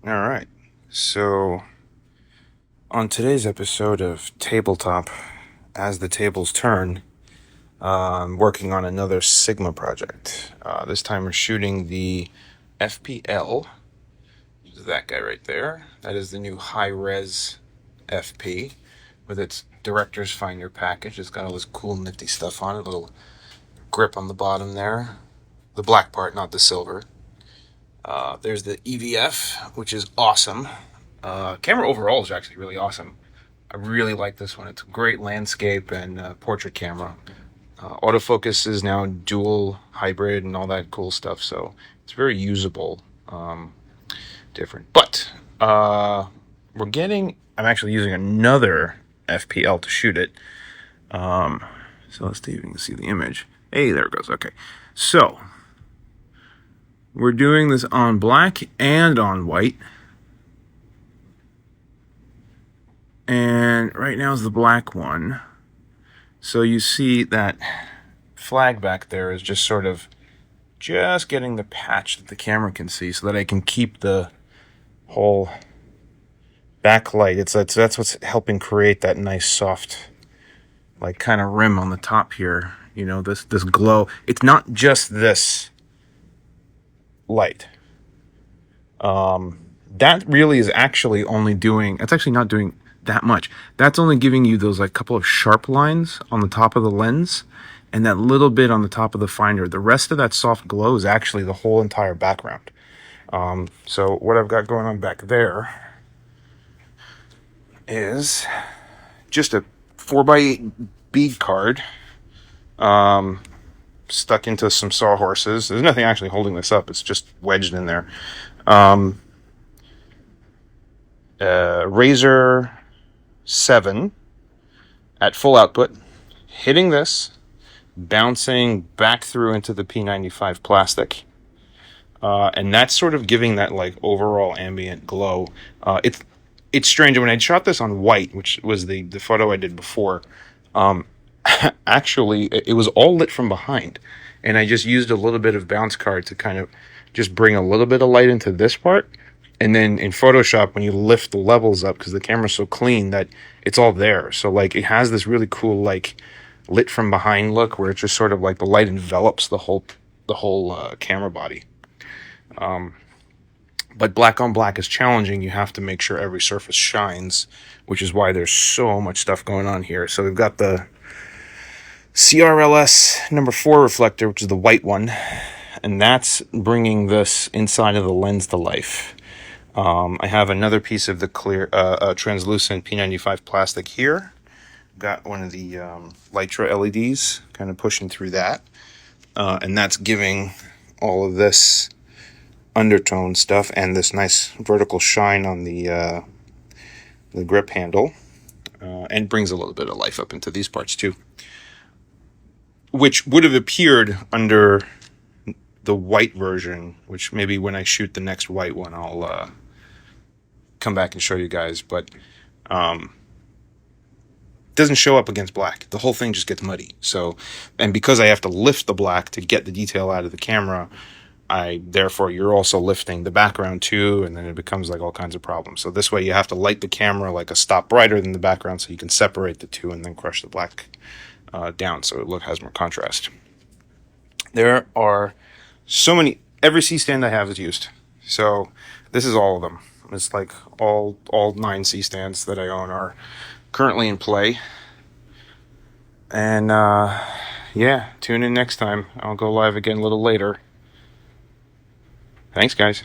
All right. So, on today's episode of Tabletop, as the tables turn, I'm working on another Sigma project. This time we're shooting the FPL. That guy right there. That is the new high-res FP with its director's finder package. It's got all this cool nifty stuff on it. A little grip on the bottom there. The black part, not the silver. There's the EVF, which is awesome. Camera overall is actually really awesome. I really like this one. It's a great landscape and portrait camera. Autofocus is now dual hybrid and all that cool stuff, so it's very usable. Different. But I'm actually using another FPL to shoot it. So let's see if you can see the image. Hey, there it goes. Okay. So we're doing this on black and on white. And right now is the black one. So you see that flag back there is just sort of just getting the patch that the camera can see so that I can keep the whole backlight. That's what's helping create that nice soft, like, kind of rim on the top here. You know, this glow. It's not just this light. That really is actually only doing. It's actually not doing that much. That's only giving you those like couple of sharp lines on the top of the lens and that little bit on the top of the finder. The rest of that soft glow is actually the whole entire background. So what I've got going on back there is just a 4x8 bead card stuck into some sawhorses. There's nothing actually holding this up. It's just wedged in there. Razor 7 at full output, hitting this, bouncing back through into the P95 plastic. And that's sort of giving that like overall ambient glow. It's strange. When I shot this on white, which was the photo I did before, actually it was all lit from behind, and I just used a little bit of bounce card to kind of just bring a little bit of light into this part. And then in Photoshop, when you lift the levels up, because the camera's so clean that it's all there. So like it has this really cool like lit from behind look where it's just sort of like the light envelops the whole camera body. But black on black is challenging. You have to make sure every surface shines, which is why there's so much stuff going on here. So we've got the CRLS number 4 reflector, which is the white one, and that's bringing this inside of the lens to life. I have another piece of the clear, translucent P95 plastic here. Got one of the Lytra LEDs kind of pushing through that. And that's giving all of this undertone stuff and this nice vertical shine on the grip handle. And brings a little bit of life up into these parts too. Which would have appeared under the white version, which maybe when I shoot the next white one, I'll come back and show you guys, but doesn't show up against black. The whole thing just gets muddy. So, and because I have to lift the black to get the detail out of the camera, therefore you're also lifting the background too, and then it becomes like all kinds of problems. So this way you have to light the camera like a stop brighter than the background so you can separate the two and then crush the black down so it has more contrast. There are so many. Every C-stand I have is used. So this is all of them. It's like all 9 C-stands that I own are currently in play. And yeah, tune in next time. I'll go live again a little later. Thanks, guys.